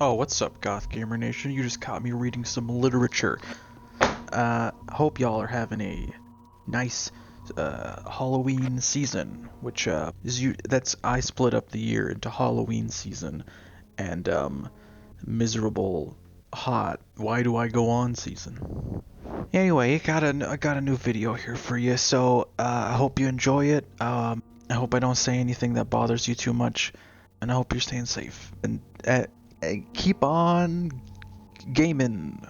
Oh, what's up, Goth Gamer Nation? You just caught me reading some literature. Hope y'all are having a nice Halloween season, which I split up the year into Halloween season and miserable hot why do I go on season. Anyway, I got a new video here for you, so I hope you enjoy it. I hope I don't say anything that bothers you too much, and I hope you're staying safe. And keep on gaming.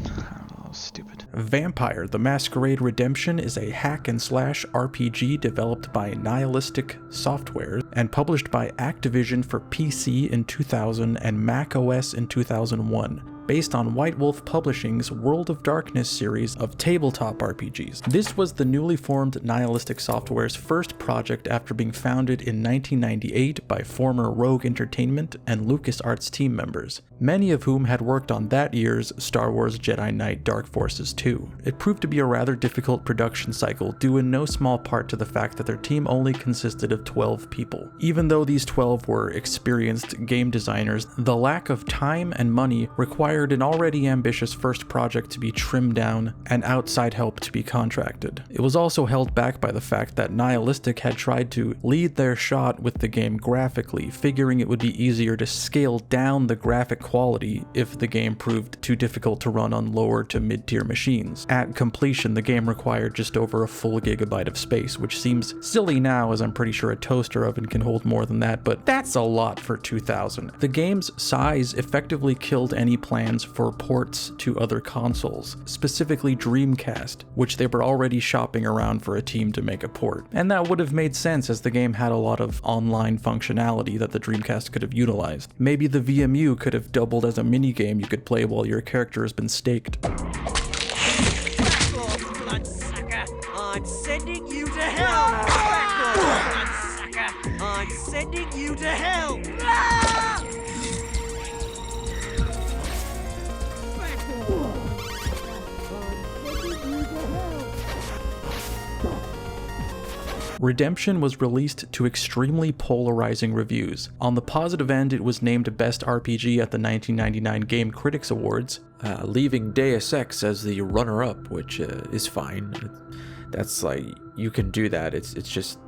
Oh, stupid. Vampire: The Masquerade Redemption is a hack-and-slash RPG developed by Nihilistic Software and published by Activision for PC in 2000 and Mac OS in 2001. Based on White Wolf Publishing's World of Darkness series of tabletop RPGs. This was the newly formed Nihilistic Software's first project after being founded in 1998 by former Rogue Entertainment and LucasArts team members, many of whom had worked on that year's Star Wars Jedi Knight Dark Forces 2. It proved to be a rather difficult production cycle due in no small part to the fact that their team only consisted of 12 people. Even though these 12 were experienced game designers, the lack of time and money required an already ambitious first project to be trimmed down and outside help to be contracted. It was also held back by the fact that Nihilistic had tried to lead their shot with the game graphically, figuring it would be easier to scale down the graphic quality if the game proved too difficult to run on lower to mid-tier machines. At completion, the game required just over a full gigabyte of space, which seems silly now as I'm pretty sure a toaster oven can hold more than that, but that's a lot for 2000. The game's size effectively killed any plans for ports to other consoles, specifically Dreamcast, which they were already shopping around for a team to make a port. And that would have made sense as the game had a lot of online functionality that the Dreamcast could have utilized. Maybe the VMU could have doubled as a minigame you could play while your character has been staked. Back off, bloodsucker! I'm sending you to hell! Back off, bloodsucker! I'm sending you to hell! Ah! Redemption was released to extremely polarizing reviews. On the positive end, it was named Best RPG at the 1999 Game Critics Awards, leaving Deus Ex as the runner-up, which is fine. That's like, you can do that. It's just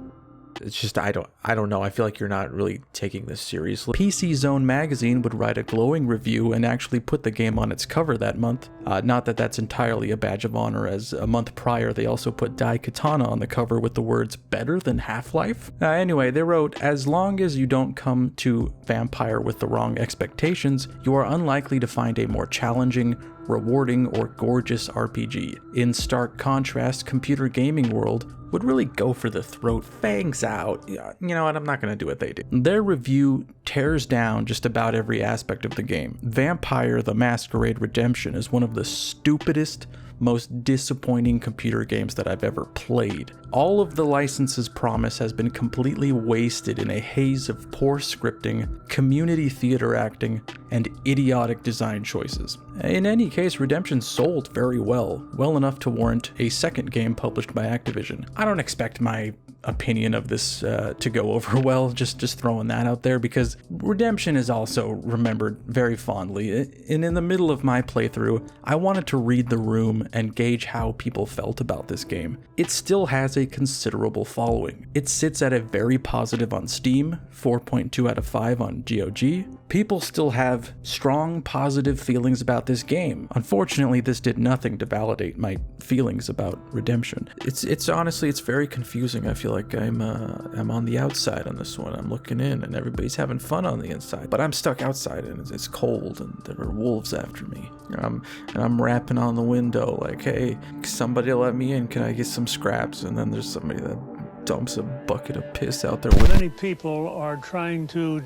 I don't know. I feel like you're not really taking this seriously. PC Zone magazine would write a glowing review and actually put the game on its cover that month. Not that that's entirely a badge of honor, as a month prior they also put Daikatana on the cover with the words "better than Half-Life." Anyway, they wrote, "As long as you don't come to Vampire with the wrong expectations, you are unlikely to find a more challenging, rewarding, or gorgeous RPG. In stark contrast, Computer Gaming World would really go for the throat, fangs out." You know what, I'm not going to do what they do. Their review tears down just about every aspect of the game. Vampire: The Masquerade Redemption is one of the stupidest, most disappointing computer games that I've ever played. All of the license's promise has been completely wasted in a haze of poor scripting, community theater acting, and idiotic design choices. In any case, Redemption sold very well enough to warrant a second game published by Activision. I don't expect my opinion of this to go over well, just throwing that out there, because Redemption is also remembered very fondly. And in the middle of my playthrough, I wanted to read the room and gauge how people felt about this game. It still has a considerable following. It sits at a very positive on Steam, 4.2 out of 5 on GOG. People still have strong positive feelings about this game. Unfortunately, this did nothing to validate my feelings about Redemption. It's honestly, it's very confusing. I feel like I'm on the outside on this one. I'm looking in and everybody's having fun on the inside, but I'm stuck outside and it's cold and there are wolves after me. And I'm rapping on the window like, "Hey, somebody let me in. Can I get some scraps?" And then there's somebody that dumps a bucket of piss out there. Many people are trying to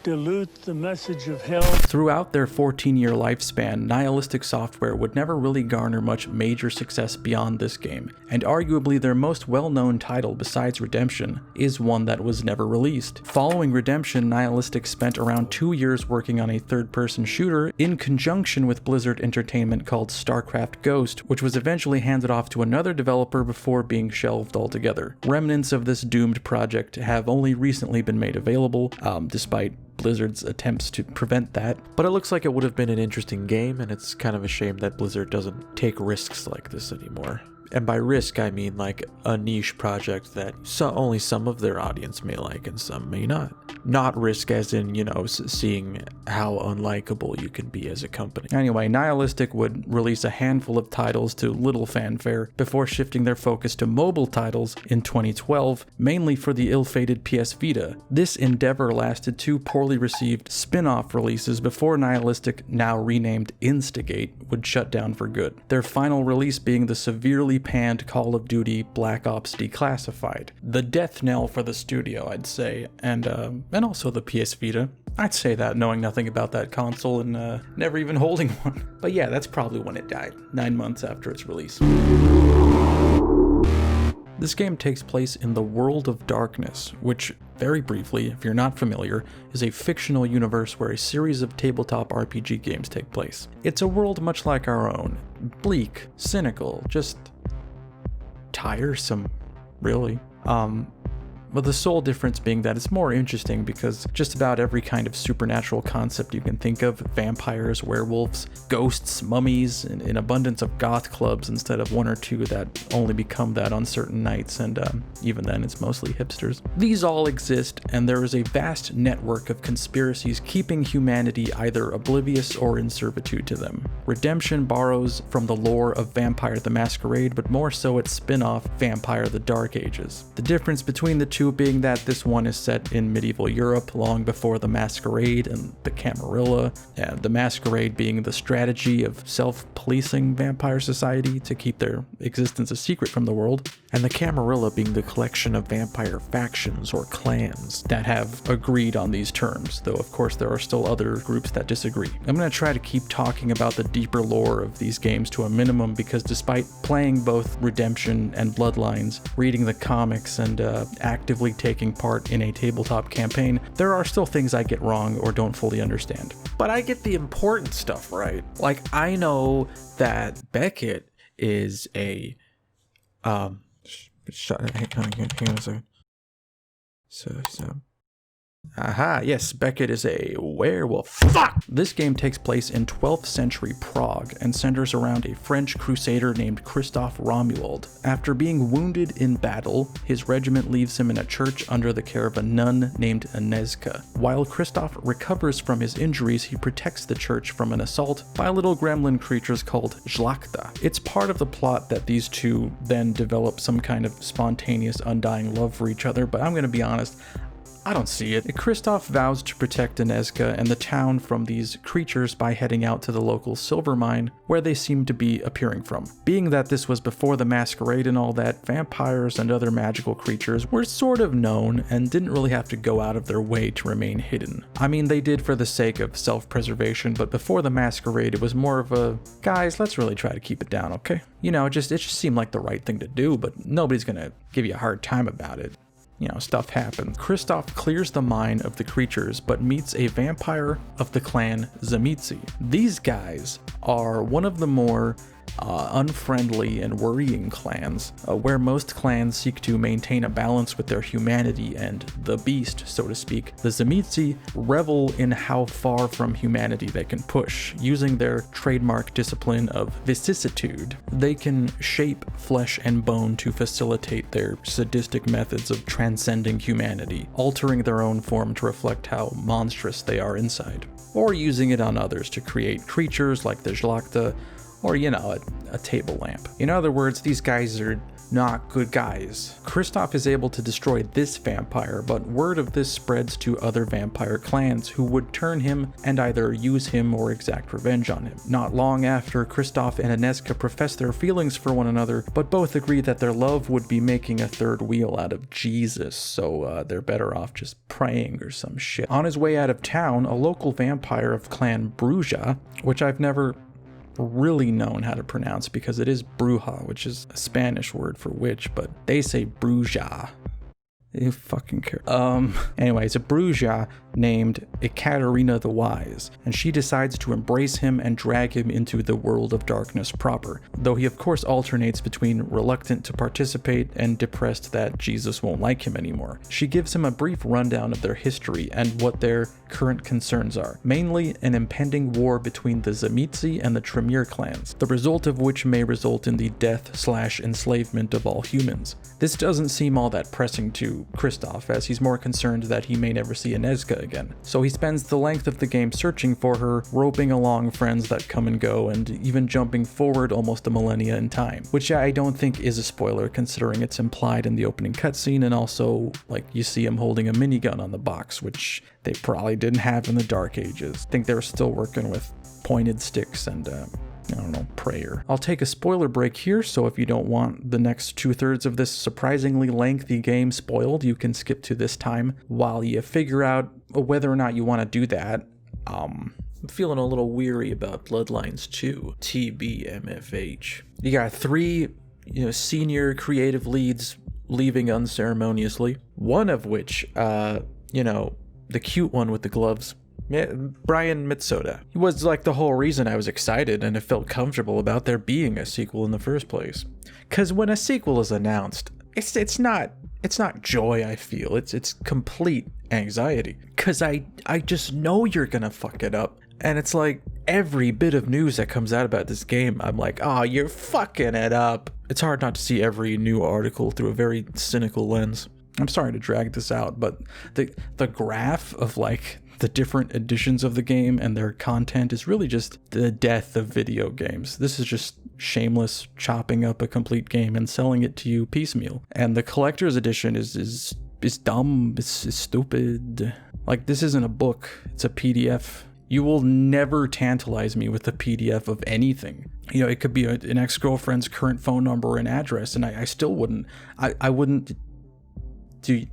dilute the message of hell. Throughout their 14-year lifespan, Nihilistic Software would never really garner much major success beyond this game, and arguably their most well-known title besides Redemption is one that was never released. Following Redemption, Nihilistic spent around 2 years working on a third-person shooter in conjunction with Blizzard Entertainment called StarCraft Ghost, which was eventually handed off to another developer before being shelved altogether. Remnants of this doomed project have only recently been made available, despite Blizzard's attempts to prevent that. But it looks like it would have been an interesting game, and it's kind of a shame that Blizzard doesn't take risks like this anymore. And by risk, I mean like a niche project that only some of their audience may like and some may not. Not risk as in, seeing how unlikable you can be as a company. Anyway, Nihilistic would release a handful of titles to little fanfare before shifting their focus to mobile titles in 2012, mainly for the ill-fated PS Vita. This endeavor lasted 2 poorly received spin-off releases before Nihilistic, now renamed Instigate, would shut down for good. Their final release being the severely panned Call of Duty Black Ops Declassified. The death knell for the studio, I'd say, and also the PS Vita. I'd say that knowing nothing about that console and never even holding one. But yeah, that's probably when it died, 9 months after its release. This game takes place in the World of Darkness, which, very briefly, if you're not familiar, is a fictional universe where a series of tabletop RPG games take place. It's a world much like our own. Bleak, cynical, just tiresome, really. But the sole difference being that it's more interesting because just about every kind of supernatural concept you can think of, vampires, werewolves, ghosts, mummies, in abundance of goth clubs instead of 1 or 2 that only become that on certain nights, and even then it's mostly hipsters. These all exist, and there is a vast network of conspiracies keeping humanity either oblivious or in servitude to them. Redemption borrows from the lore of Vampire the Masquerade, but more so its spin-off, Vampire the Dark Ages. The difference between the two being that this one is set in medieval Europe long before the Masquerade and the Camarilla, and the Masquerade being the strategy of self-policing vampire society to keep their existence a secret from the world, and the Camarilla being the collection of vampire factions or clans that have agreed on these terms, though of course there are still other groups that disagree. I'm going to try to keep talking about the deeper lore of these games to a minimum because despite playing both Redemption and Bloodlines, reading the comics, and actively taking part in a tabletop campaign, there are still things I get wrong or don't fully understand. But I get the important stuff right. Like, I know that Beckett is a hang on a second. Aha, yes, Beckett is a werewolf. Fuck! This game takes place in 12th century Prague and centers around a French crusader named Christoph Romuald. After being wounded in battle, his regiment leaves him in a church under the care of a nun named Aneska. While Christoph recovers from his injuries, he protects the church from an assault by little gremlin creatures called Szlachta. It's part of the plot that these two then develop some kind of spontaneous, undying love for each other, but I'm gonna be honest, I don't see it. Christoph vows to protect Aneska and the town from these creatures by heading out to the local silver mine where they seem to be appearing from. Being that this was before the Masquerade and all that, vampires and other magical creatures were sort of known and didn't really have to go out of their way to remain hidden. I mean, they did for the sake of self-preservation, but before the Masquerade it was more of a, guys, let's really try to keep it down, okay? It just seemed like the right thing to do, but nobody's gonna give you a hard time about it. Stuff happens. Christoph clears the mine of the creatures, but meets a vampire of the clan Tzimisce. These guys are one of the more unfriendly and worrying clans, where most clans seek to maintain a balance with their humanity and the beast, so to speak. The Tzimisce revel in how far from humanity they can push. Using their trademark discipline of vicissitude, they can shape flesh and bone to facilitate their sadistic methods of transcending humanity, altering their own form to reflect how monstrous they are inside, or using it on others to create creatures like the Szlachta, or, a table lamp. In other words, these guys are not good guys. Christoph is able to destroy this vampire, but word of this spreads to other vampire clans who would turn him and either use him or exact revenge on him. Not long after, Christoph and Aneska profess their feelings for one another, but both agree that their love would be making a third wheel out of Jesus, so they're better off just praying or some shit. On his way out of town, a local vampire of Clan Bruja, which I've never really known how to pronounce because it is bruja, which is a Spanish word for witch, but they say bruja. You fucking care. Anyways, a Brujah named Ekaterina the Wise, and she decides to embrace him and drag him into the world of darkness proper, though he of course alternates between reluctant to participate and depressed that Jesus won't like him anymore. She gives him a brief rundown of their history and what their current concerns are, mainly an impending war between the Tzimisce and the Tremere clans, the result of which may result in the death/enslavement of all humans. This doesn't seem all that pressing to Kristoff, as he's more concerned that he may never see Enezga again. So he spends the length of the game searching for her, roping along friends that come and go, and even jumping forward almost a millennia in time, which I don't think is a spoiler considering it's implied in the opening cutscene, and also, like, you see him holding a minigun on the box, which they probably didn't have in the Dark Ages. I think they were still working with pointed sticks and I don't know, prayer. I'll take a spoiler break here, so if you don't want the next 2/3 of this surprisingly lengthy game spoiled, you can skip to this time while you figure out whether or not you want to do that. I'm feeling a little weary about Bloodlines 2, TBMFH. You got 3, senior creative leads leaving unceremoniously, one of which, the cute one with the gloves, Brian Mitsoda. He was like the whole reason I was excited and it felt comfortable about there being a sequel in the first place. Cause when a sequel is announced, it's not joy I feel, it's complete anxiety. Cause I just know you're gonna fuck it up. And it's like every bit of news that comes out about this game, I'm like, oh, you're fucking it up. It's hard not to see every new article through a very cynical lens. I'm sorry to drag this out, but the graph of like the different editions of the game and their content is really just the death of video games. This is just shameless chopping up a complete game and selling it to you piecemeal. And the collector's edition is dumb, it's stupid. Like, this isn't a book, it's a PDF. You will never tantalize me with a PDF of anything. It could be an ex-girlfriend's current phone number and address, and I still wouldn't. I wouldn't. Do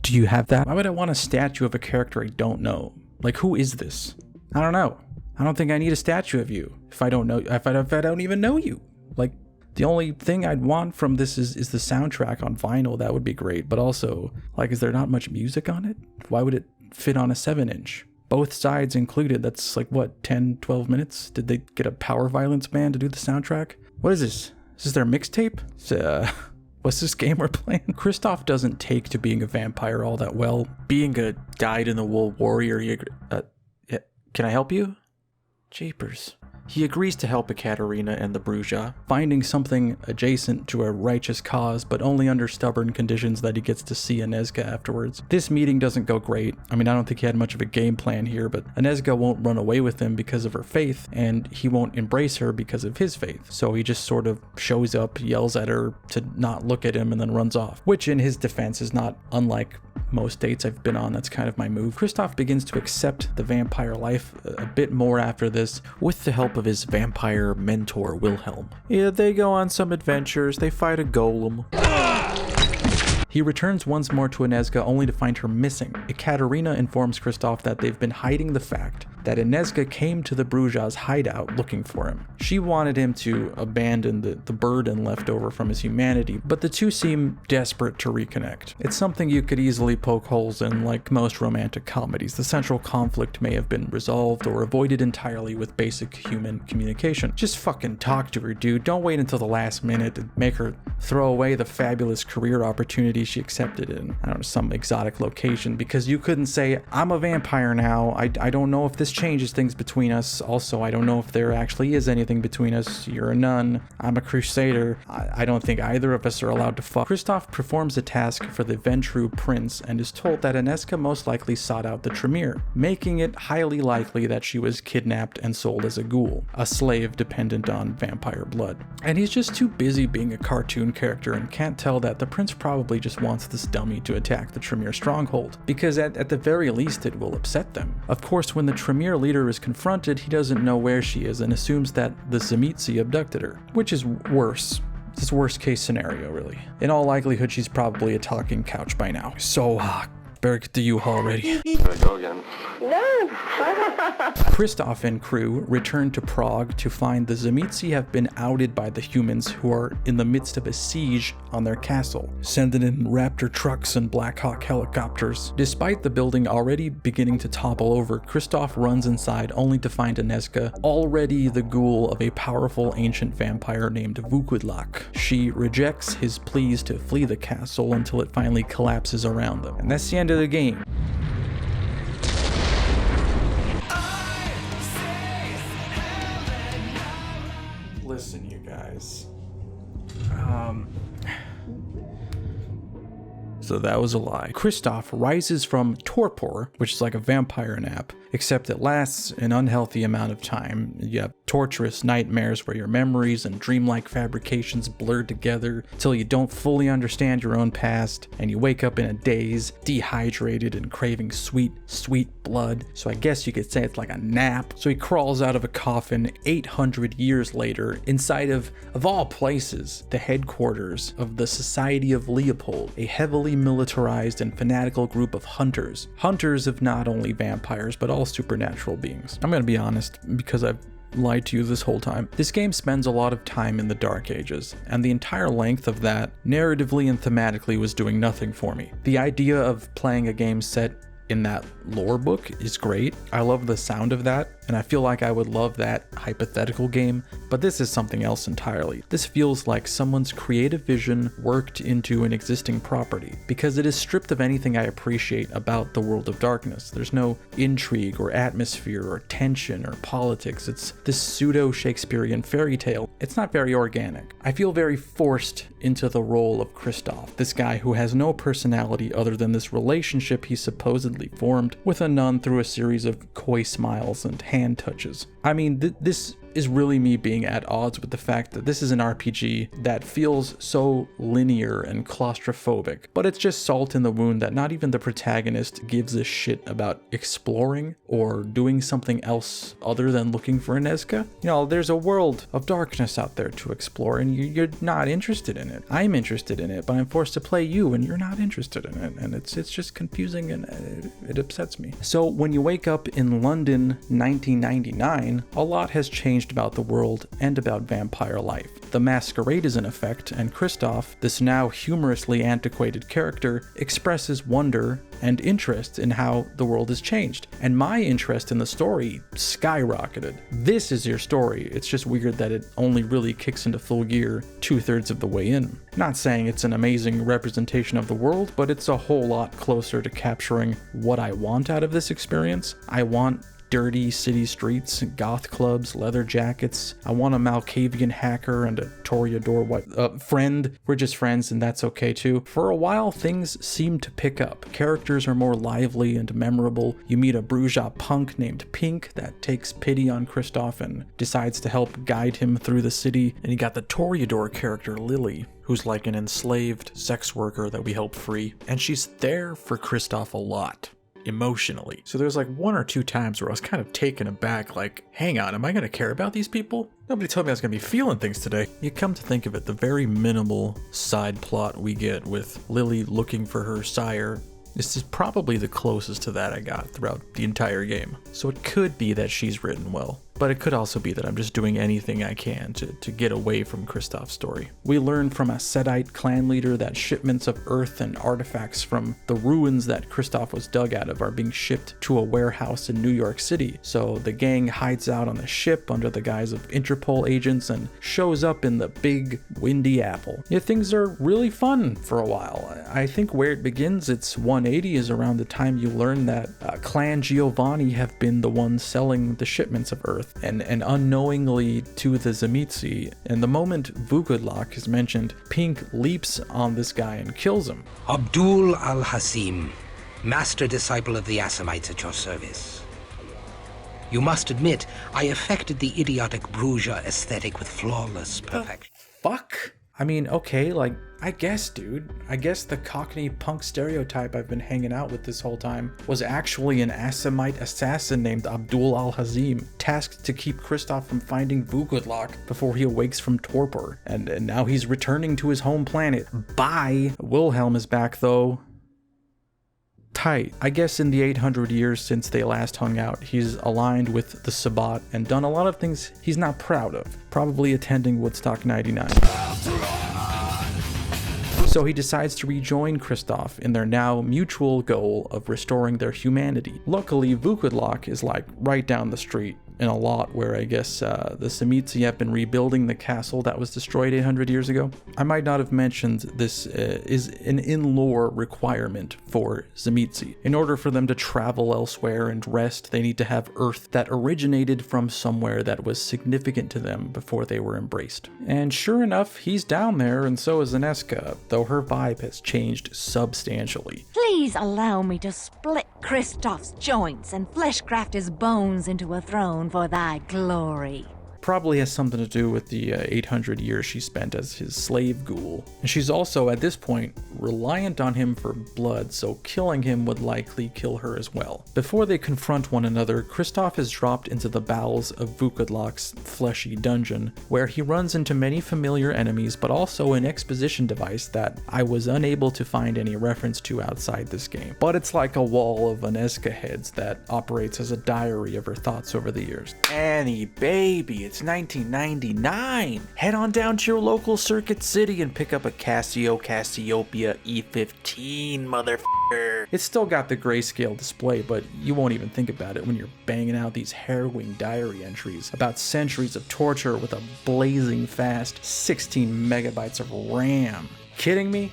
you have that? Why would I want a statue of a character I don't know? Like, who is this? I don't know. I don't think I need a statue of you if I don't know. If I don't even know you. Like, the only thing I'd want from this is the soundtrack on vinyl. That would be great. But also, like, is there not much music on it? Why would it fit on a 7-inch? Both sides included. That's like, what, 10, 12 minutes? Did they get a Power Violence band to do the soundtrack? What is this? Is this their mixtape? What's this game we're playing? Kristoff doesn't take to being a vampire all that well. Being a dyed-in-the-wool warrior, can I help you? Jeepers. He agrees to help Ekaterina and the Brujah, finding something adjacent to a righteous cause, but only under stubborn conditions that he gets to see Enezga afterwards. This meeting doesn't go great. I mean, I don't think he had much of a game plan here, but Enezga won't run away with him because of her faith, and he won't embrace her because of his faith. So he just sort of shows up, yells at her to not look at him, and then runs off. Which, in his defense, is not unlike most dates I've been on. That's kind of my move. Kristoff begins to accept the vampire life a bit more after this, with the help of his vampire mentor Wilhelm. Yeah, they go on some adventures, they fight a golem. He returns once more to Enezga only to find her missing. Ekaterina informs Kristoff that they've been hiding the fact that Enezga came to the Brujah's hideout looking for him. She wanted him to abandon the burden left over from his humanity, but the two seem desperate to reconnect. It's something you could easily poke holes in, like most romantic comedies. The central conflict may have been resolved or avoided entirely with basic human communication. Just fucking talk to her, dude. Don't wait until the last minute to make her throw away the fabulous career opportunity she accepted in, I don't know, some exotic location, because you couldn't say, I'm a vampire now, I don't know if this changes things between us, also I don't know if there actually is anything between us, you're a nun, I'm a crusader, I don't think either of us are allowed to fuck. Kristoff performs a task for the Ventrue prince and is told that Enezga most likely sought out the Tremere, making it highly likely that she was kidnapped and sold as a ghoul, a slave dependent on vampire blood. And he's just too busy being a cartoon character and can't tell that the prince probably just wants this dummy to attack the Tremere stronghold, because at the very least it will upset them. Of course, when the Tremere leader is confronted, he doesn't know where she is and assumes that the Tzimisce abducted her, which is worse. It's worst case scenario, really. In all likelihood, she's probably a talking couch by now. So, better get the U-Haul ready. Should I go again? No. Kristoff and crew return to Prague to find the Tzimisce have been outed by the humans who are in the midst of a siege on their castle, sending in Raptor trucks and Black Hawk helicopters. Despite the building already beginning to topple over, Kristoff runs inside only to find Agnieszka, already the ghoul of a powerful ancient vampire named Vukodlak. She rejects his pleas to flee the castle until it finally collapses around them. And that's the end of the game. Listen, you guys. So that was a lie. Kristoff rises from torpor, which is like a vampire nap, except it lasts an unhealthy amount of time. You have torturous nightmares where your memories and dreamlike fabrications blur together till you don't fully understand your own past, and you wake up in a daze, dehydrated and craving sweet, sweet blood. So I guess you could say it's like a nap. So he crawls out of a coffin 800 years later, inside of all places, the headquarters of the Society of Leopold, a heavily militarized and fanatical group of hunters. Hunters of not only vampires, but all supernatural beings. I'm gonna be honest, because I've lied to you this whole time. This game spends a lot of time in the Dark Ages, and the entire length of that, narratively and thematically, was doing nothing for me. The idea of playing a game set in that lore book is great. I love the sound of that, and I feel like I would love that hypothetical game, but this is something else entirely. This feels like someone's creative vision worked into an existing property, because it is stripped of anything I appreciate about the World of Darkness. There's no intrigue or atmosphere or tension or politics. It's this pseudo-Shakespearean fairy tale. It's not very organic. I feel very forced into the role of Kristoff, this guy who has no personality other than this relationship he supposedly formed with a nun through a series of coy smiles and hand touches. I mean, this is really me being at odds with the fact that this is an RPG that feels so linear and claustrophobic, but it's just salt in the wound that not even the protagonist gives a shit about exploring or doing something else other than looking for Agnieszka. You know, there's a world of darkness out there to explore, and you're not interested in it. I'm interested in it, but I'm forced to play you, and you're not interested in it, and it's just confusing, and it upsets me. So when you wake up in London 1999, a lot has changed about the world and about vampire life. The masquerade is in effect, and Kristoff, this now humorously antiquated character, expresses wonder and interest in how the world has changed. And my interest in the story skyrocketed. This is your story. It's just weird that it only really kicks into full gear 2/3 of the way in. Not saying it's an amazing representation of the world, but it's a whole lot closer to capturing what I want out of this experience. I want dirty city streets, goth clubs, leather jackets. I want a Malkavian hacker and a Toreador friend. We're just friends, and that's okay too. For a while, things seem to pick up. Characters are more lively and memorable. You meet a Bruja punk named Pink that takes pity on Kristoff and decides to help guide him through the city. And you got the Toreador character, Lily, who's like an enslaved sex worker that we help free. And she's there for Kristoff a lot. Emotionally. So there's like 1 or 2 times where I was kind of taken aback, like, hang on, am I going to care about these people? Nobody told me I was going to be feeling things today. You come to think of it, the very minimal side plot we get with Lily looking for her sire, this is probably the closest to that I got throughout the entire game. So it could be that she's written well, but it could also be that I'm just doing anything I can to get away from Kristoff's story. We learn from a Sedite clan leader that shipments of earth and artifacts from the ruins that Kristoff was dug out of are being shipped to a warehouse in New York City. So the gang hides out on the ship under the guise of Interpol agents and shows up in the big windy apple. Yeah, things are really fun for a while. I think where it begins, it's 180 is around the time you learn that Clan Giovanni have been the ones selling the shipments of earth and unknowingly to the Tzimisce. And the moment Vukodlak is mentioned, Pink leaps on this guy and kills him. Abdul al-Hasim, master disciple of the Assamites at your service. You must admit, I affected the idiotic Bruja aesthetic with flawless perfection. Fuck? I mean, okay, like, I guess, dude. I guess the Cockney punk stereotype I've been hanging out with this whole time was actually an Assamite assassin named Abdul al-Hazim, tasked to keep Kristoff from finding Vukodlak before he awakes from torpor. And now he's returning to his home planet. Bye! Wilhelm is back, though. tight. I guess in the 800 years since they last hung out, he's aligned with the Sabbat and done a lot of things he's not proud of, probably attending Woodstock 99. So he decides to rejoin Kristoff in their now mutual goal of restoring their humanity. Luckily, Vukodlak is like right down the street in a lot where I guess the Tzimisce have been rebuilding the castle that was destroyed 800 years ago. I might not have mentioned this is an in-lore requirement for Tzimisce. In order for them to travel elsewhere and rest, they need to have Earth that originated from somewhere that was significant to them before they were embraced. And sure enough, he's down there, and so is Aneska, though her vibe has changed substantially. Please allow me to split Kristoff's joints and fleshcraft his bones into a throne for thy glory. Probably has something to do with the 800 years she spent as his slave ghoul. And she's also, at this point, reliant on him for blood, so killing him would likely kill her as well. Before they confront one another, Kristoff has dropped into the bowels of Vukodlak's fleshy dungeon, where he runs into many familiar enemies, but also an exposition device that I was unable to find any reference to outside this game. But it's like a wall of Aneska heads that operates as a diary of her thoughts over the years. Annie, baby, it's 1999. Head on down to your local Circuit City and pick up a Cassiopeia E15, motherfucker. It's still got the grayscale display, but you won't even think about it when you're banging out these harrowing diary entries about centuries of torture with a blazing fast 16 megabytes of RAM. Kidding me?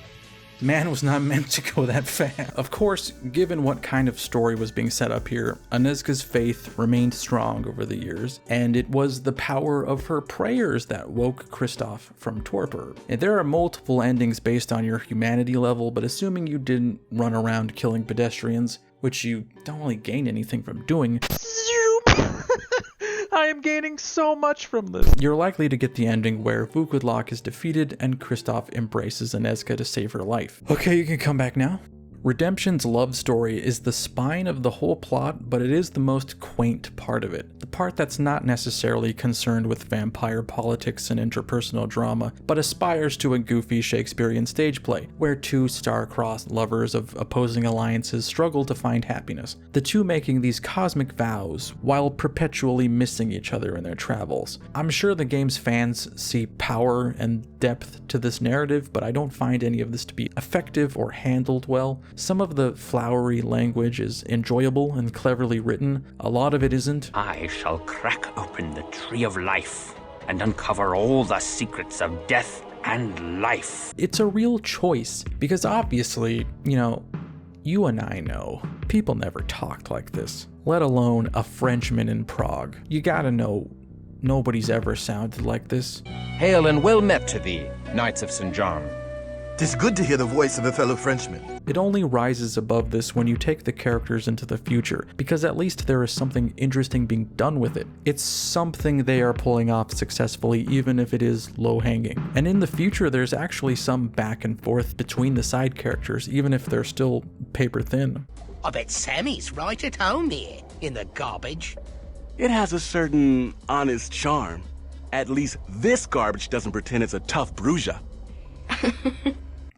Man was not meant to go that fast. Of course, given what kind of story was being set up here, Aneska's faith remained strong over the years, and it was the power of her prayers that woke Kristoff from torpor. And there are multiple endings based on your humanity level, but assuming you didn't run around killing pedestrians, which you don't really gain anything from doing, I am gaining so much from this. You're likely to get the ending where Vukodlak is defeated and Kristoff embraces Aneska to save her life. Okay, you can come back now. Redemption's love story is the spine of the whole plot, but it is the most quaint part of it. The part that's not necessarily concerned with vampire politics and interpersonal drama, but aspires to a goofy Shakespearean stage play, where two star-crossed lovers of opposing alliances struggle to find happiness, the two making these cosmic vows while perpetually missing each other in their travels. I'm sure the game's fans see power and depth to this narrative, but I don't find any of this to be effective or handled well. Some of the flowery language is enjoyable and cleverly written. A lot of it isn't. I shall crack open the tree of life and uncover all the secrets of death and life. It's a real choice, because obviously, you and I know, people never talked like this, let alone a Frenchman in Prague. You gotta know, nobody's ever sounded like this. Hail and well met to thee, Knights of St. John. 'Tis good to hear the voice of a fellow Frenchman. It only rises above this when you take the characters into the future, because at least there is something interesting being done with it. It's something they are pulling off successfully, even if it is low-hanging. And in the future, there's actually some back and forth between the side characters, even if they're still paper thin. I bet Sammy's right at home there, in the garbage. It has a certain honest charm. At least this garbage doesn't pretend it's a tough bruiser.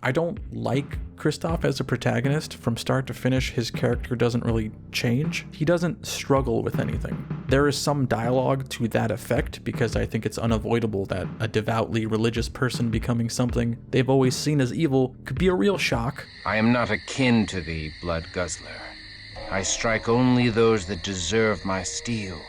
I don't like Kristoff as a protagonist. From start to finish, his character doesn't really change. He doesn't struggle with anything. There is some dialogue to that effect, because I think it's unavoidable that a devoutly religious person becoming something they've always seen as evil could be a real shock. I am not akin to thee, blood guzzler. I strike only those that deserve my steel.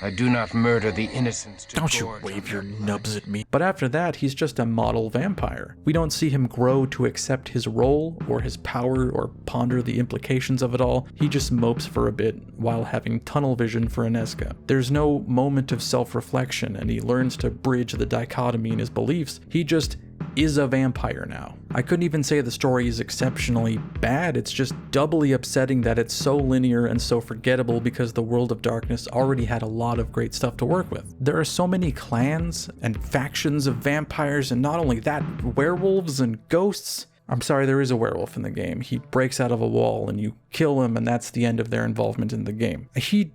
I do not murder the innocents to Don't you wave your nubs at me. But after that, he's just a model vampire. We don't see him grow to accept his role or his power or ponder the implications of it all. He just mopes for a bit while having tunnel vision for Aneska. There's no moment of self-reflection, and he learns to bridge the dichotomy in his beliefs. He just is a vampire now. I couldn't even say the story is exceptionally bad. It's just doubly upsetting that it's so linear and so forgettable, because the World of Darkness already had a lot of great stuff to work with. There are so many clans and factions of vampires, and not only that, werewolves and ghosts. I'm sorry, there is a werewolf in the game. He breaks out of a wall and you kill him, and that's the end of their involvement in the game. He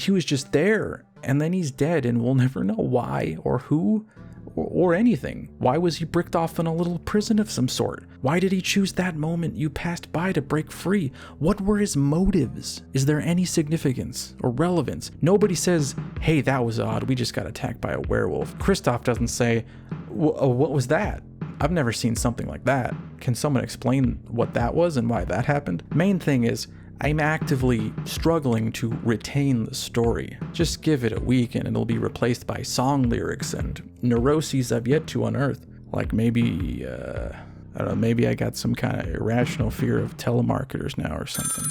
was just there, and then he's dead, and we'll never know why or who or anything. Why was he bricked off in a little prison of some sort? Why did he choose that moment you passed by to break free? What were his motives? Is there any significance or relevance? Nobody says, hey, that was odd, we just got attacked by a werewolf. Kristoff doesn't say, what was that? I've never seen something like that. Can someone explain what that was and why that happened? Main thing is, I'm actively struggling to retain the story. Just give it a week and it'll be replaced by song lyrics and neuroses I've yet to unearth. Like maybe, I don't know, maybe I got some kind of irrational fear of telemarketers now or something.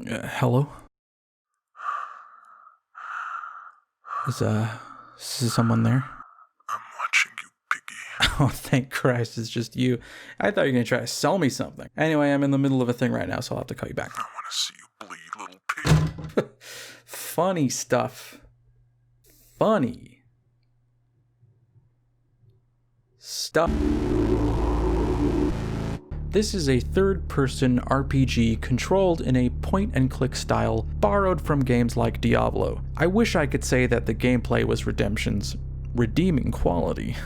Hello? Is someone there? I'm watching you, Piggy. Oh, thank Christ, it's just you. I thought you were going to try to sell me something. Anyway, I'm in the middle of a thing right now, so I'll have to call you back. I want to see you bleed, little pig. Funny stuff. Funny stuff. This is a third-person RPG controlled in a point-and-click style borrowed from games like Diablo. I wish I could say that the gameplay was Redemption's redeeming quality.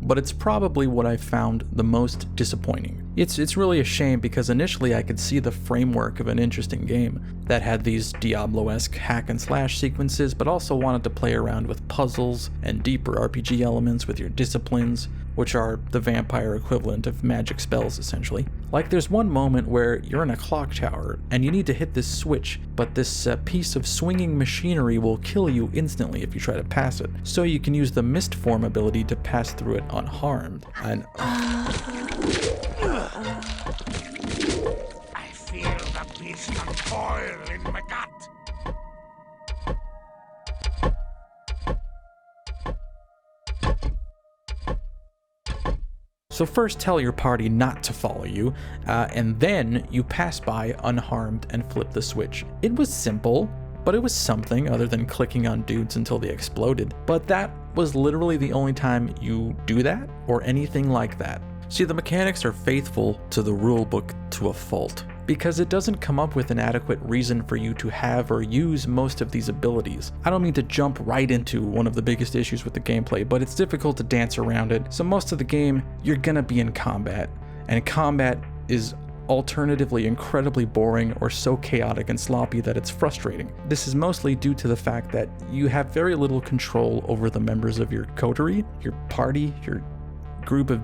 But it's probably what I found the most disappointing. It's really a shame because initially I could see the framework of an interesting game that had these Diablo-esque hack and slash sequences, but also wanted to play around with puzzles and deeper RPG elements with your disciplines, which are the vampire equivalent of magic spells essentially. Like there's one moment where you're in a clock tower and you need to hit this switch, but this piece of swinging machinery will kill you instantly if you try to pass it. So you can use the mist form ability to pass through it unharmed. And I feel the beast uncoil in my gut. So first tell your party not to follow you, and then you pass by unharmed and flip the switch. It was simple, but it was something other than clicking on dudes until they exploded. But that was literally the only time you do that, or anything like that. See, the mechanics are faithful to the rulebook to a fault, because it doesn't come up with an adequate reason for you to have or use most of these abilities. I don't mean to jump right into one of the biggest issues with the gameplay, but it's difficult to dance around it. So most of the game, you're gonna be in combat, and combat is alternatively incredibly boring or so chaotic and sloppy that it's frustrating. This is mostly due to the fact that you have very little control over the members of your coterie, your party, your group of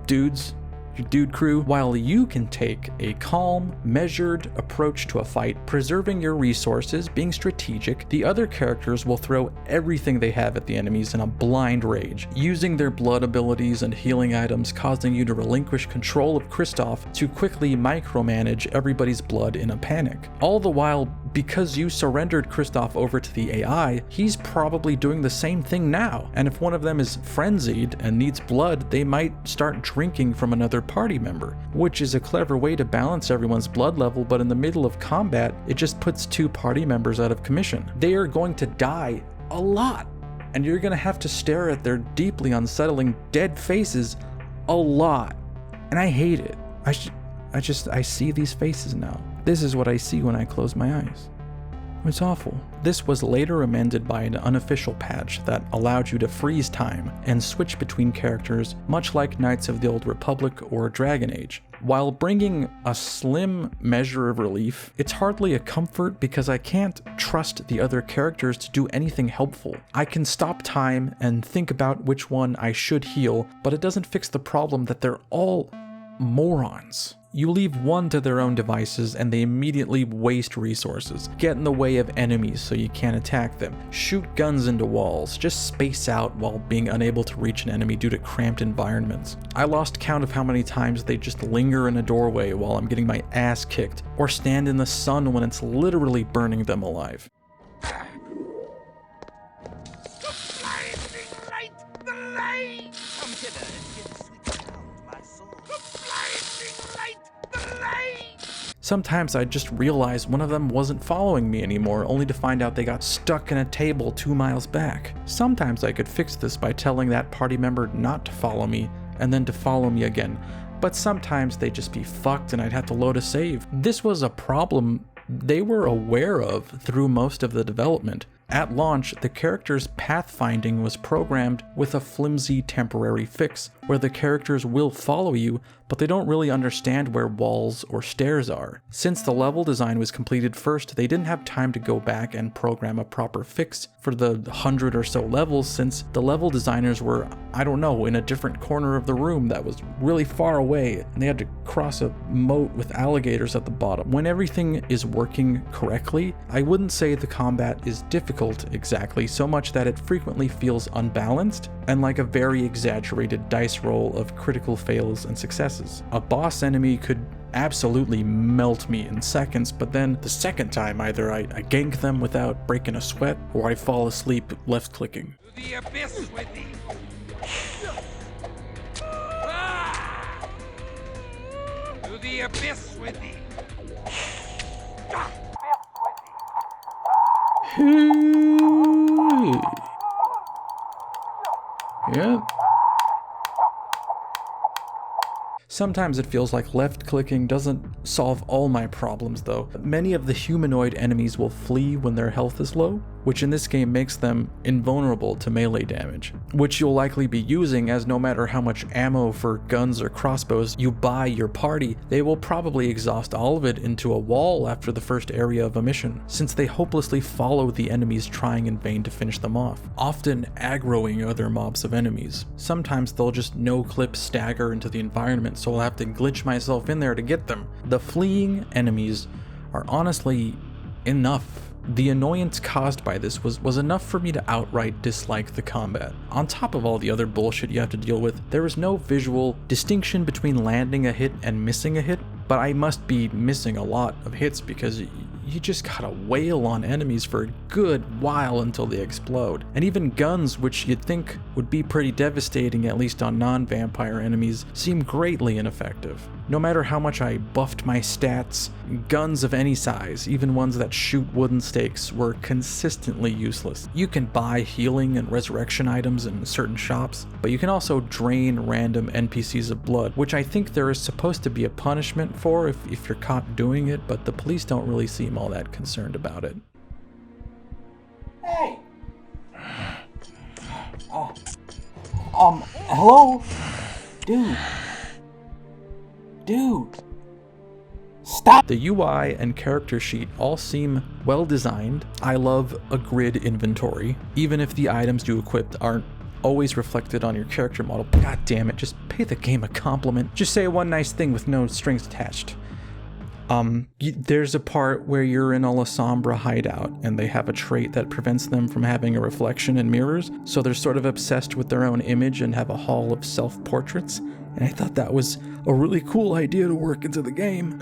dudes, your dude crew. While you can take a calm, measured approach to a fight, preserving your resources, being strategic, the other characters will throw everything they have at the enemies in a blind rage, using their blood abilities and healing items, causing you to relinquish control of Kristoff to quickly micromanage everybody's blood in a panic. All the while, because you surrendered Kristoff over to the AI, he's probably doing the same thing now. And if one of them is frenzied and needs blood, they might start drinking from another party member, which is a clever way to balance everyone's blood level, but in the middle of combat, it just puts two party members out of commission. They are going to die a lot, and you're going to have to stare at their deeply unsettling dead faces a lot. And I hate it. I see these faces now. This is what I see when I close my eyes. It's awful. This was later amended by an unofficial patch that allowed you to freeze time and switch between characters, much like Knights of the Old Republic or Dragon Age. While bringing a slim measure of relief, it's hardly a comfort because I can't trust the other characters to do anything helpful. I can stop time and think about which one I should heal, but it doesn't fix the problem that they're all morons. You leave one to their own devices and they immediately waste resources, get in the way of enemies so you can't attack them, shoot guns into walls, just space out while being unable to reach an enemy due to cramped environments. I lost count of how many times they just linger in a doorway while I'm getting my ass kicked, or stand in the sun when it's literally burning them alive. Sometimes I'd just realize one of them wasn't following me anymore, only to find out they got stuck in a table 2 miles back. Sometimes I could fix this by telling that party member not to follow me, and then to follow me again. But sometimes they'd just be fucked and I'd have to load a save. This was a problem they were aware of through most of the development. At launch, the character's pathfinding was programmed with a flimsy temporary fix, where the characters will follow you, but they don't really understand where walls or stairs are. Since the level design was completed first, they didn't have time to go back and program a proper fix for the 100 or so levels, since the level designers were, I don't know, in a different corner of the room that was really far away, and they had to cross a moat with alligators at the bottom. When everything is working correctly, I wouldn't say the combat is difficult exactly, so much that it frequently feels unbalanced and like a very exaggerated dice roll of critical fails and successes. A boss enemy could absolutely melt me in seconds, but then the second time either I gank them without breaking a sweat, or I fall asleep left clicking. To the abyss with thee! To the abyss with thee! Yeah. Sometimes it feels like left-clicking doesn't solve all my problems though. Many of the humanoid enemies will flee when their health is low, which in this game makes them invulnerable to melee damage, which you'll likely be using, as no matter how much ammo for guns or crossbows you buy your party, they will probably exhaust all of it into a wall after the first area of a mission, since they hopelessly follow the enemies trying in vain to finish them off, often aggroing other mobs of enemies. Sometimes they'll just no-clip stagger into the environment, so I'll have to glitch myself in there to get them. The fleeing enemies are honestly enough. The annoyance caused by this was enough for me to outright dislike the combat. On top of all the other bullshit you have to deal with, there is no visual distinction between landing a hit and missing a hit, but I must be missing a lot of hits because you just gotta wail on enemies for a good while until they explode. And even guns, which you'd think would be pretty devastating, at least on non-vampire enemies, seem greatly ineffective. No matter how much I buffed my stats, guns of any size, even ones that shoot wooden stakes, were consistently useless. You can buy healing and resurrection items in certain shops, but you can also drain random NPCs of blood, which I think there is supposed to be a punishment for if you're caught doing it, but the police don't really seem all that concerned about it. Hey! Hello? Dude. Stop! The UI and character sheet all seem well designed. I love a grid inventory, even if the items you equipped aren't always reflected on your character model. God damn it, just pay the game a compliment. Just say one nice thing with no strings attached. There's a part where you're in a Lasombra hideout and they have a trait that prevents them from having a reflection in mirrors, so they're sort of obsessed with their own image and have a hall of self-portraits, and I thought that was a really cool idea to work into the game.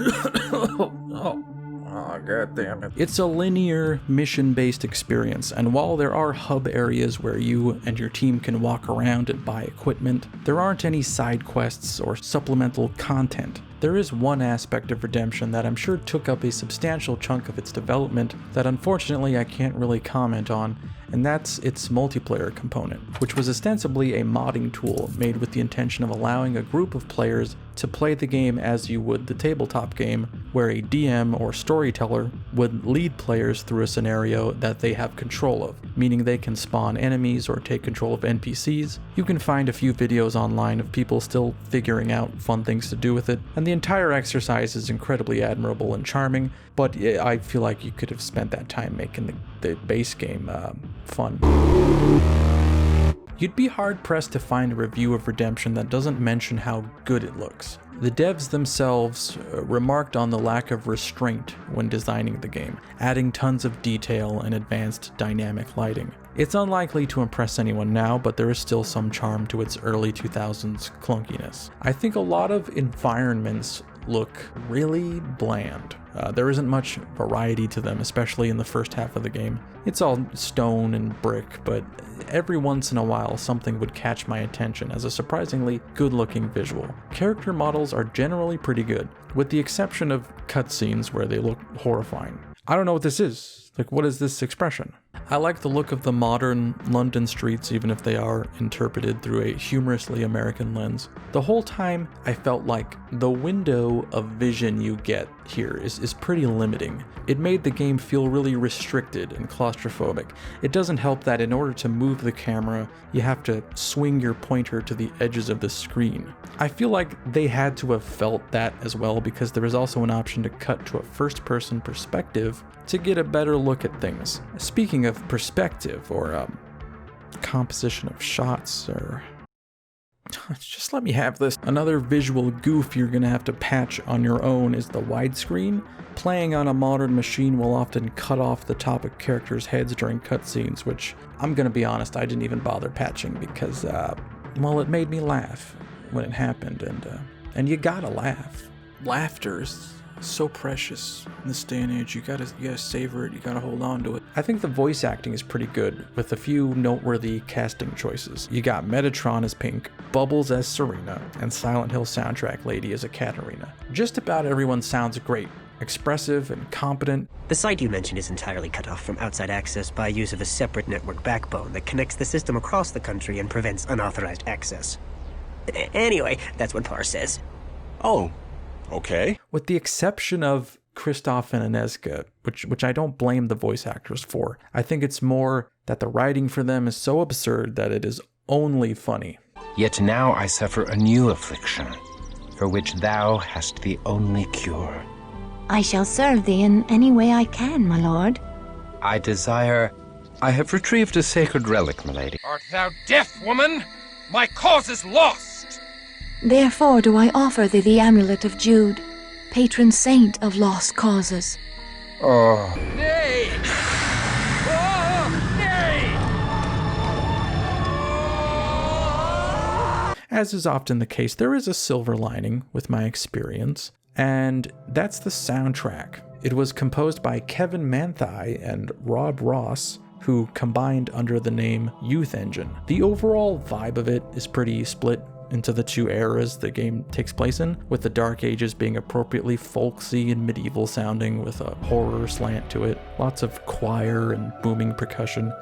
Oh, god damn it. It's a linear, mission-based experience, and while there are hub areas where you and your team can walk around and buy equipment, there aren't any side quests or supplemental content. There is one aspect of Redemption that I'm sure took up a substantial chunk of its development that unfortunately I can't really comment on, and that's its multiplayer component, which was ostensibly a modding tool made with the intention of allowing a group of players to play the game as you would the tabletop game, where a DM or storyteller would lead players through a scenario that they have control of, meaning they can spawn enemies or take control of NPCs. You can find a few videos online of people still figuring out fun things to do with it, and the entire exercise is incredibly admirable and charming, but I feel like you could have spent that time making the base game fun. You'd be hard-pressed to find a review of Redemption that doesn't mention how good it looks. The devs themselves remarked on the lack of restraint when designing the game, adding tons of detail and advanced dynamic lighting. It's unlikely to impress anyone now, but there is still some charm to its early 2000s clunkiness. I think a lot of environments look really bland. There isn't much variety to them, especially in the first half of the game. It's all stone and brick, but every once in a while something would catch my attention as a surprisingly good-looking visual. Character models are generally pretty good, with the exception of cutscenes where they look horrifying. I don't know what this is. Like, what is this expression? I like the look of the modern London streets, even if they are interpreted through a humorously American lens. The whole time, I felt like the window of vision you get here is pretty limiting. It made the game feel really restricted and claustrophobic. It doesn't help that in order to move the camera, you have to swing your pointer to the edges of the screen. I feel like they had to have felt that as well, because there is also an option to cut to a first-person perspective to get a better look at things. Speaking of perspective, or composition of shots, or... just let me have this. Another visual goof you're gonna have to patch on your own is the widescreen. Playing on a modern machine will often cut off the top of characters' heads during cutscenes, which, I'm gonna be honest, I didn't even bother patching because, well, it made me laugh when it happened, and you gotta laugh. Laughter's so precious in this day and age. You gotta savor it, you gotta hold on to it. I think the voice acting is pretty good, with a few noteworthy casting choices. You got Metatron as Pink, Bubbles as Serena, and Silent Hill soundtrack lady as Ekaterina. Just about everyone sounds great, expressive and competent. The site you mentioned is entirely cut off from outside access by use of a separate network backbone that connects the system across the country and prevents unauthorized access. Anyway, that's what Parr says. Oh, okay. With the exception of Kristoff and Ineska, which I don't blame the voice actors for. I think it's more that the writing for them is so absurd that it is only funny. Yet now I suffer a new affliction, for which thou hast the only cure. I shall serve thee in any way I can, my lord. I have retrieved a sacred relic, milady. Art thou deaf, woman? My cause is lost! Therefore do I offer thee the amulet of Jude, patron saint of lost causes. Oh. Nay! Oh, nay! As is often the case, there is a silver lining with my experience, and that's the soundtrack. It was composed by Kevin Manthei and Rob Ross, who combined under the name Youth Engine. The overall vibe of it is pretty split into the two eras the game takes place in, with the Dark Ages being appropriately folksy and medieval sounding with a horror slant to it. Lots of choir and booming percussion.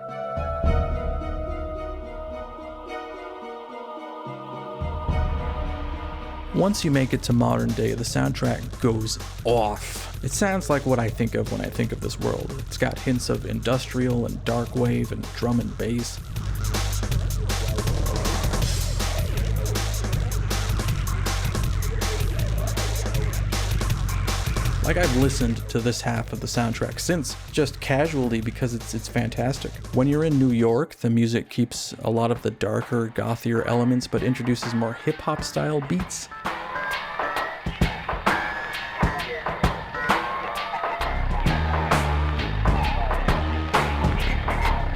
Once you make it to modern day, the soundtrack goes off. It sounds like what I think of when I think of this world. It's got hints of industrial and dark wave and drum and bass. Like, I've listened to this half of the soundtrack since, just casually, because it's fantastic. When you're in New York, the music keeps a lot of the darker, gothier elements, but introduces more hip-hop style beats.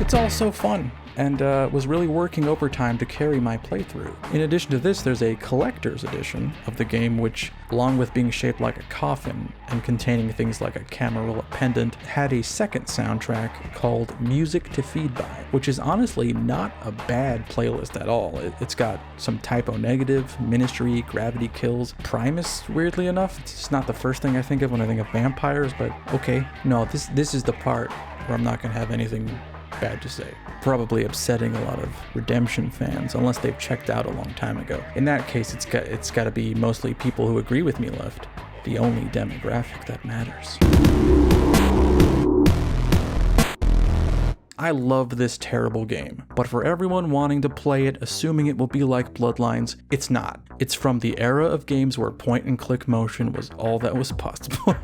It's all so fun, and was really working overtime to carry my playthrough. In addition to this, there's a collector's edition of the game, which, along with being shaped like a coffin and containing things like a Camarilla pendant, had a second soundtrack called Music to Feed By, which is honestly not a bad playlist at all. It's got some Typo Negative, Ministry, Gravity Kills, Primus, weirdly enough. It's just not the first thing I think of when I think of vampires, but okay. No, this is the part where I'm not going to have anything bad to say. Probably upsetting a lot of Redemption fans, unless they've checked out a long time ago. In that case, it's got to be mostly people who agree with me left. The only demographic that matters. I love this terrible game, but for everyone wanting to play it, assuming it will be like Bloodlines, it's not. It's from the era of games where point-and-click motion was all that was possible.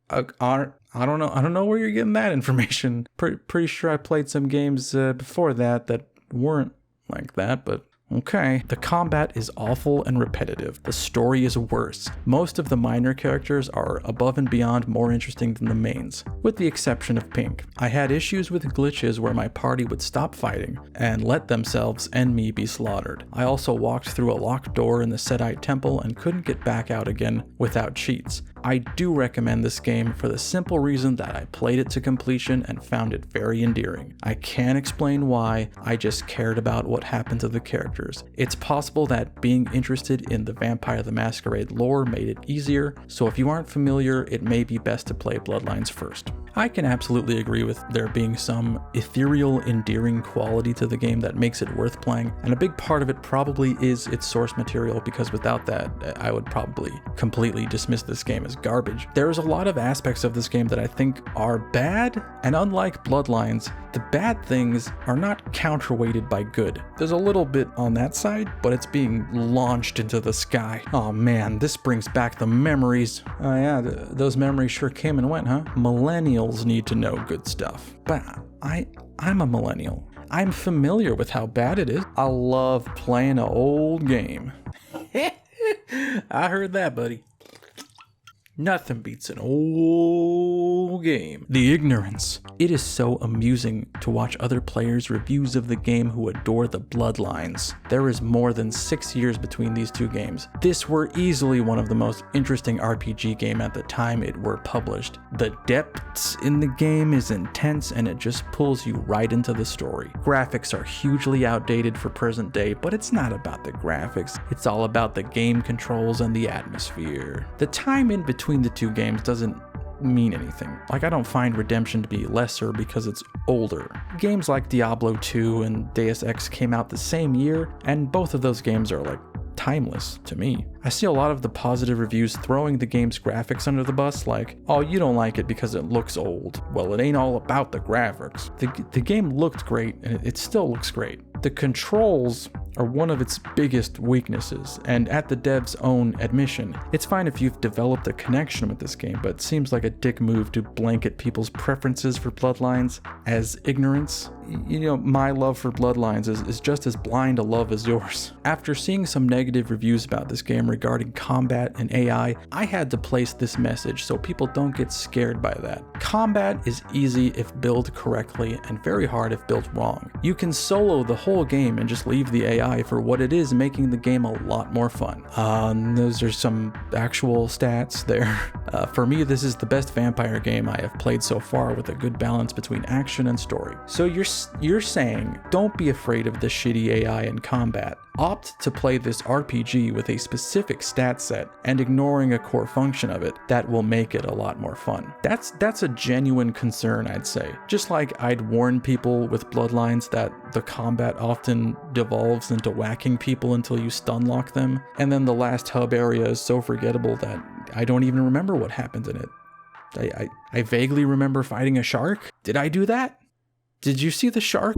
I don't know where you're getting that information. Pretty sure I played some games before that weren't like that, but okay. The combat is awful and repetitive. The story is worse. Most of the minor characters are above and beyond more interesting than the mains, with the exception of Pink. I had issues with glitches where my party would stop fighting and let themselves and me be slaughtered. I also walked through a locked door in the Sedite Temple and couldn't get back out again without cheats. I do recommend this game for the simple reason that I played it to completion and found it very endearing. I can't explain why, I just cared about what happened to the characters. It's possible that being interested in the Vampire the Masquerade lore made it easier, so if you aren't familiar, it may be best to play Bloodlines first. I can absolutely agree with there being some ethereal, endearing quality to the game that makes it worth playing, and a big part of it probably is its source material, because without that, I would probably completely dismiss this game as garbage. There's a lot of aspects of this game that I think are bad, and unlike Bloodlines, the bad things are not counterweighted by good. There's a little bit on that side, but it's being launched into the sky. Oh man, this brings back the memories. Oh yeah, those memories sure came and went, huh? Millennials need to know good stuff. But I'm a millennial. I'm familiar with how bad it is. I love playing an old game. I heard that, buddy. Nothing beats an old game. The ignorance. It is so amusing to watch other players' reviews of the game who adore the Bloodlines. There is more than 6 years between these two games. This were easily one of the most interesting RPG game at the time it were published. The depths in the game is intense and it just pulls you right into the story. Graphics are hugely outdated for present day, but it's not about the graphics. It's all about the game controls and the atmosphere. The time in between the two games doesn't mean anything. Like, I don't find Redemption to be lesser because it's older. Games like Diablo 2 and Deus Ex came out the same year, and both of those games are like timeless to me. I see a lot of the positive reviews throwing the game's graphics under the bus, like, oh, you don't like it because it looks old. Well, it ain't all about the graphics. The game looked great, and it still looks great. The controls are one of its biggest weaknesses, and at the dev's own admission, it's fine if you've developed a connection with this game, but it seems like a dick move to blanket people's preferences for Bloodlines as ignorance. You know, my love for Bloodlines is just as blind a love as yours. After seeing some negative reviews about this game regarding combat and AI, I had to place this message so people don't get scared by that. Combat is easy if built correctly and very hard if built wrong. You can solo the whole game and just leave the AI for what it is, making the game a lot more fun. Those are some actual stats there. For me, this is the best vampire game I have played so far, with a good balance between action and story. So you're saying, don't be afraid of the shitty AI in combat. Opt to play this RPG with a specific stat set and ignoring a core function of it that will make it a lot more fun. That's a genuine concern, I'd say. Just like I'd warn people with Bloodlines that the combat often devolves into whacking people until you stun lock them, and then the last hub area is so forgettable that I don't even remember what happened in it. I vaguely remember fighting a shark. Did I do that? Did you see the shark?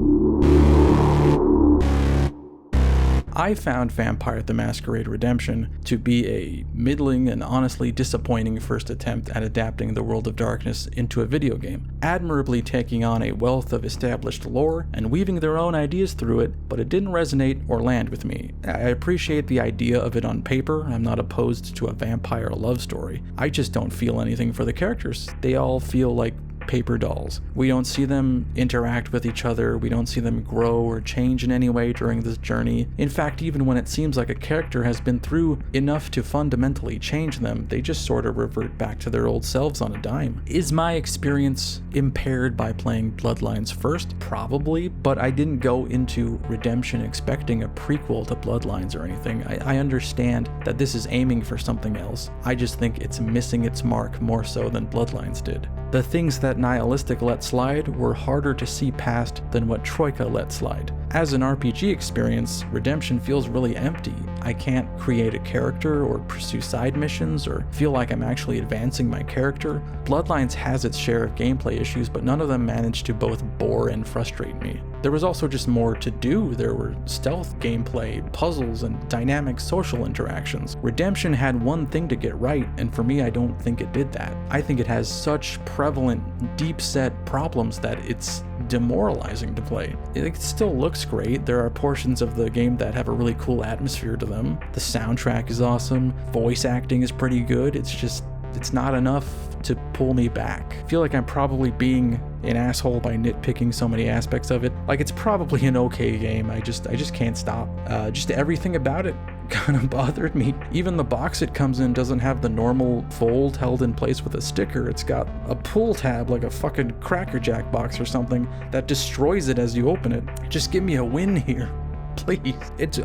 I found Vampire the Masquerade Redemption to be a middling and honestly disappointing first attempt at adapting the World of Darkness into a video game, admirably taking on a wealth of established lore and weaving their own ideas through it, but it didn't resonate or land with me. I appreciate the idea of it on paper. I'm not opposed to a vampire love story. I just don't feel anything for the characters. They all feel like paper dolls. We don't see them interact with each other. We don't see them grow or change in any way during this journey. In fact, even when it seems like a character has been through enough to fundamentally change them, they just sort of revert back to their old selves on a dime. Is my experience impaired by playing Bloodlines first? Probably, but I didn't go into Redemption expecting a prequel to Bloodlines or anything. I understand that this is aiming for something else. I just think it's missing its mark more so than Bloodlines did. The things that Nihilistic let slide were harder to see past than what Troika let slide. As an RPG experience, Redemption feels really empty. I can't create a character or pursue side missions or feel like I'm actually advancing my character. Bloodlines has its share of gameplay issues, but none of them managed to both bore and frustrate me. There was also just more to do. There were stealth gameplay, puzzles, and dynamic social interactions. Redemption had one thing to get right, and for me, I don't think it did that. I think it has such prevalent, deep-set problems that it's demoralizing to play. It still looks great. There are portions of the game that have a really cool atmosphere to them. The soundtrack is awesome. Voice acting is pretty good. It's not enough to pull me back. I feel like I'm probably being an asshole by nitpicking so many aspects of it. Like, it's probably an okay game. I just can't stop. Just everything about it kind of bothered me. Even the box it comes in doesn't have the normal fold held in place with a sticker. It's got a pull tab like a fucking Cracker Jack box or something that destroys it as you open it. Just give me a win here, please.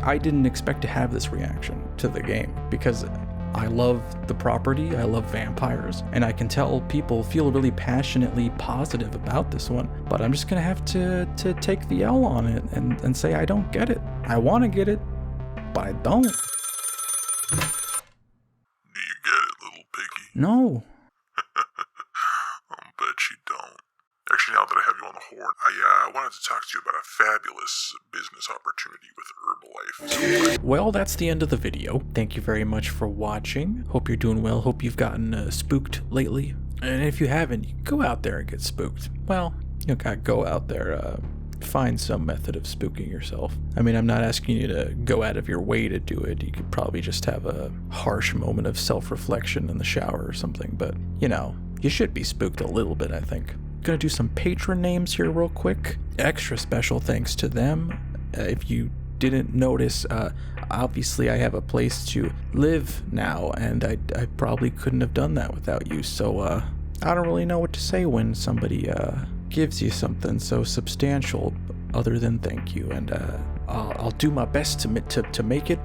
I didn't expect to have this reaction to the game because I love the property, I love vampires, and I can tell people feel really passionately positive about this one, but I'm just gonna have to take the L on it and say I don't get it. I want to get it, but I don't. Do you get it, little piggy? No. I bet you don't. Actually, now that I have you on the horn, I wanted to talk to you about a fabulous business opportunity with Herbalife. Well, that's the end of the video. Thank you very much for watching. Hope you're doing well. Hope you've gotten spooked lately. And if you haven't, go out there and get spooked. Well, you gotta go out there, find some method of spooking yourself. I mean, I'm not asking you to go out of your way to do it. You could probably just have a harsh moment of self-reflection in the shower or something, but, you know, you should be spooked a little bit, I think. Gonna do some patron names here real quick. Extra special thanks to them. If you didn't notice, obviously I have a place to live now, and I probably couldn't have done that without you, so I don't really know what to say when somebody gives you something so substantial other than thank you, and I'll do my best to make it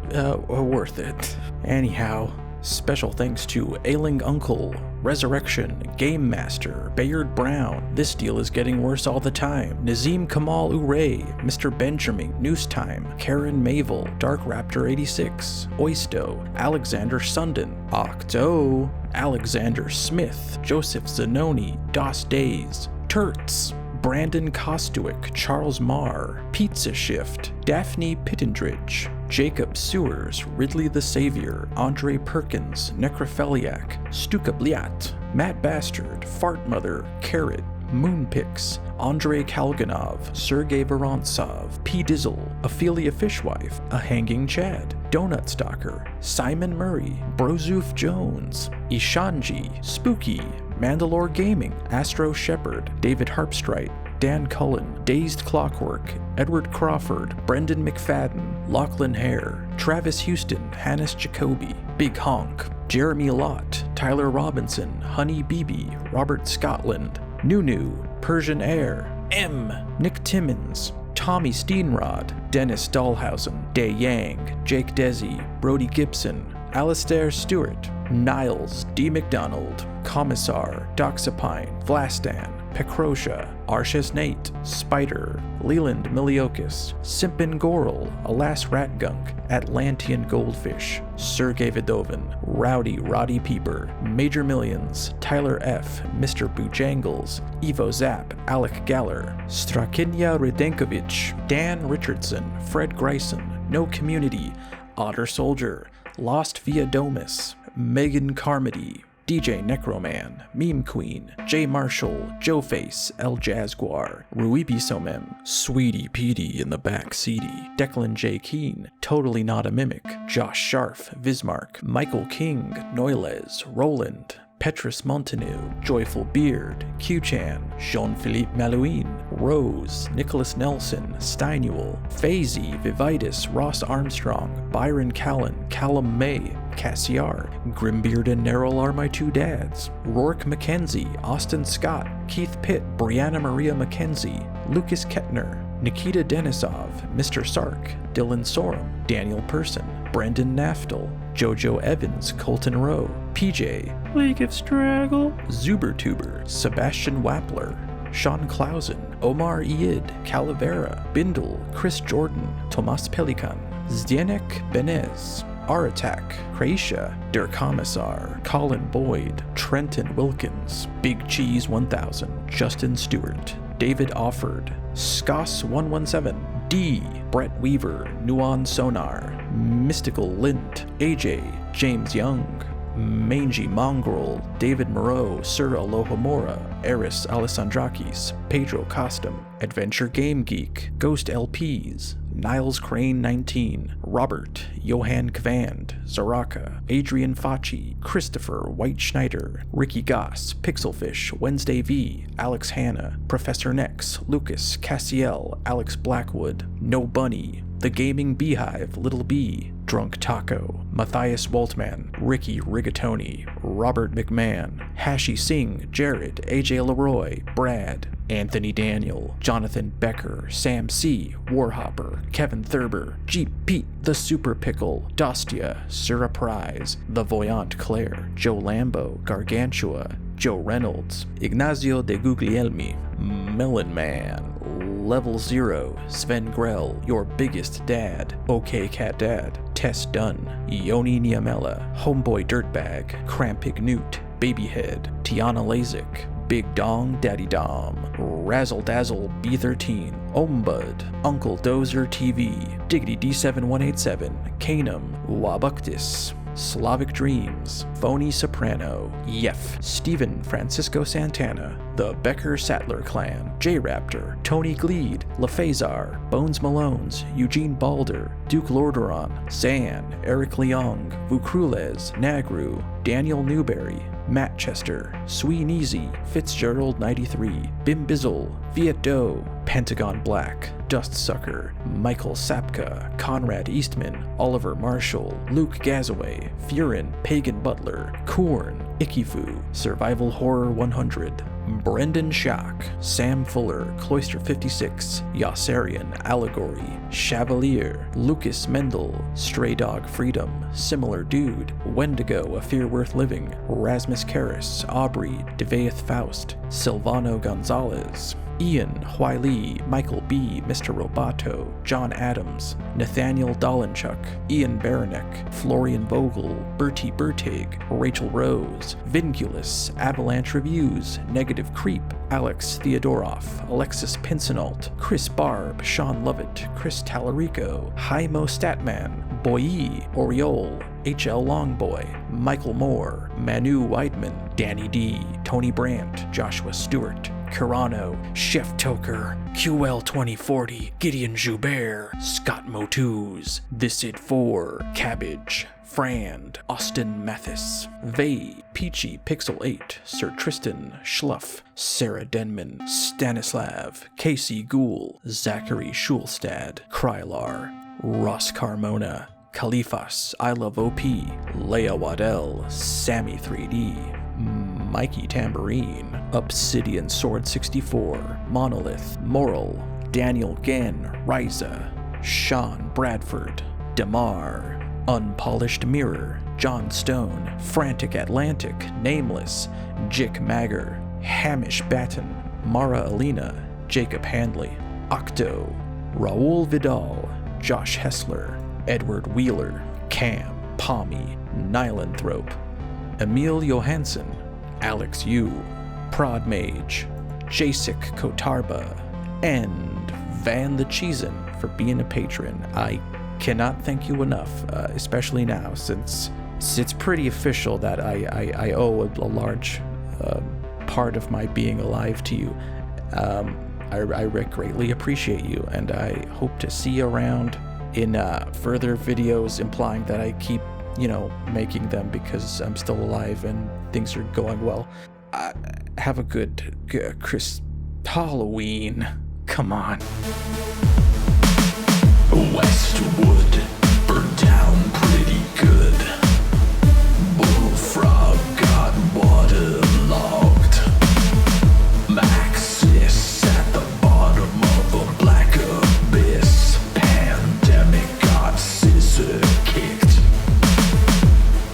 worth it. Anyhow, special thanks to Ailing Uncle, Resurrection, Game Master, Bayard Brown, This Deal Is Getting Worse All the Time, Nazim Kamal Uray, Mr. Benjamin, Noose Time, Karen Mavel, Dark Raptor 86, Oysto, Alexander Sundin, Octo, Alexander Smith, Joseph Zanoni, Dos Days, Turts, Brandon Kostuik, Charles Marr, Pizza Shift, Daphne Pittendridge, Jacob Sewers, Ridley the Savior, Andre Perkins, Necrophiliac, Stuka Bliat, Matt Bastard, Fart Mother, Carrot, Moonpix, Andrei Kalganov, Sergei Vorontsov, P. Dizzle, Ophelia Fishwife, A Hanging Chad, Donut Stalker, Simon Murray, Brozoof Jones, Ishanji, Spooky, Mandalore Gaming, Astro Shepherd, David Harpstrite, Dan Cullen, Dazed Clockwork, Edward Crawford, Brendan McFadden, Lachlan Hare, Travis Houston, Hannes Jacoby, Big Honk, Jeremy Lott, Tyler Robinson, Honey Beebe, Robert Scotland, Nunu, Persian Air, M, Nick Timmons, Tommy Steenrod, Dennis Dahlhausen, Day Yang, Jake Desi, Brody Gibson, Alistair Stewart, Niles, D. McDonald, Commissar, Doxapine, Vlastan, Pecrotia, Arshes Nate, Spider, Leland Miliokis, Simpin Goral, Alas Ratgunk, Atlantean Goldfish, Sergey Vidovin, Rowdy Roddy Peeper, Major Millions, Tyler F., Mr. Bojangles, Evo Zap, Alec Galler, Strakinia Redenkovich, Dan Richardson, Fred Greisen, No Community, Otter Soldier, Lost Via Domus, Megan Carmody, DJ Necroman, Meme Queen, Jay Marshall, Joe Face, El Jaguar, Ruibi Somem, Sweetie Petey in the Back Seedy, Declan J. Keen, Totally Not a Mimic, Josh Scharf, Vismark, Michael King, Noiles, Roland, Petrus Montaneau, Joyful Beard, Q-Chan, Jean-Philippe Malouin, Rose, Nicholas Nelson, Steinuel, Fazy, Vivitis, Ross Armstrong, Byron Callan, Callum May, Cassiar, Grimbeard and Neril are my two dads, Rourke McKenzie, Austin Scott, Keith Pitt, Brianna Maria McKenzie, Lucas Kettner, Nikita Denisov, Mr. Sark, Dylan Sorum, Daniel Person, Brendan Naftal, Jojo Evans, Colton Rowe, PJ, League of Straggle, Zubertuber, Sebastian Wappler, Sean Clausen, Omar Iid, Calavera, Bindle, Chris Jordan, Tomas Pelikan, Zdienek Benez, Aratak, Croatia, Der Commissar, Colin Boyd, Trenton Wilkins, Big Cheese 1000, Justin Stewart, David Offord, Skos117, D, Brett Weaver, Nuan Sonar, Mystical Lint, AJ, James Young, Mangy Mongrel, David Moreau, Sir Alohomora, Eris Alessandrakis, Pedro Costum, Adventure Game Geek, Ghost LPs, Niles Crane 19, Robert, Johan Kvand, Zaraka, Adrian Facci, Christopher White Schneider, Ricky Goss, Pixelfish, Wednesday V, Alex Hanna, Professor Nex, Lucas, Cassiel, Alex Blackwood, No Bunny, The Gaming Beehive, Little B, Drunk Taco, Matthias Waltman, Ricky Rigatoni, Robert McMahon, Hashi Singh, Jared, AJ Leroy, Brad, Anthony Daniel, Jonathan Becker, Sam C, Warhopper, Kevin Thurber, Jeep Pete, The Super Pickle, Dostia, Sura Prize, The Voyant Claire, Joe Lambo, Gargantua, Joe Reynolds, Ignacio de Guglielmi, Melon Man, Level Zero, Sven Grell, Your Biggest Dad, OK Cat Dad, Tess Dunn, Yoni Niamela, Homeboy Dirtbag, Crampig Newt, Babyhead, Tiana Lasik, Big Dong Daddy Dom, Razzle Dazzle B13, Ombud, Uncle Dozer TV, Diggity D7187, Canum, Wabuktis, Slavic Dreams, Phony Soprano, Yef, Steven Francisco Santana, The Becker Sattler Clan, J-Raptor, Tony Gleed, LaFazar, Bones Malones, Eugene Balder, Duke Lordaeron, Zan, Eric Leong, Vucrules, Nagru, Daniel Newberry, Matt Chester, Sweeneasy, Fitzgerald 93, Bim Bizzle, Viet Doe, Pentagon Black, Dustsucker, Michael Sapka, Conrad Eastman, Oliver Marshall, Luke Gazaway, Furin, Pagan Butler, Korn, Ikifu, Survival Horror 100, Brendan Schock, Sam Fuller, Cloister 56, Yossarian, Allegory, Chevalier, Lucas Mendel, Stray Dog Freedom, Similar Dude, Wendigo, A Fear Worth Living, Rasmus Karras, Aubrey, Devaeth Faust, Silvano Gonzalez, Ian, Huai Lee, Michael B., Mr. Roboto, John Adams, Nathaniel Dolenchuk, Ian Baranek, Florian Vogel, Bertie Bertig, Rachel Rose, Vinculus, Avalanche Reviews, Negative Creep, Alex Theodorov, Alexis Pincinalt, Chris Barb, Sean Lovett, Chris Tallarico, Jaimo Statman, Boyi, Oriole, HL Longboy, Michael Moore, Manu Weidman, Danny D, Tony Brandt, Joshua Stewart, Kirano, Chef Toker, QL2040, Gideon Joubert, Scott Motus, Thisid4, Cabbage, Frand, Austin Mathis, Vey, Peachy Pixel 8, Sir Tristan, Schluff, Sarah Denman, Stanislav, Casey Gould, Zachary Schulstad, Krylar, Ross Carmona, Khalifas, I Love OP, Leia Waddell, Sammy 3D, Mikey Tambourine, Obsidian Sword 64, Monolith, Moral, Daniel Gann, Riza, Sean Bradford, Damar, Unpolished Mirror, John Stone, Frantic Atlantic, Nameless, Jick Magger, Hamish Batten, Mara Alina, Jacob Handley, Octo, Raul Vidal, Josh Hessler, Edward Wheeler, Cam, Palmy, Nylanthrope, Emil Johansson, Alex Yu, Prod Mage, Jasik Kotarba, and Van the Cheesin for being a patron. I cannot thank you enough, especially now since it's pretty official that I owe a large part of my being alive to you. I greatly appreciate you, and I hope to see you around in further videos implying that I keep, making them because I'm still alive and things are going well. Have a good Halloween. Come on. Westwood burnt down pretty good.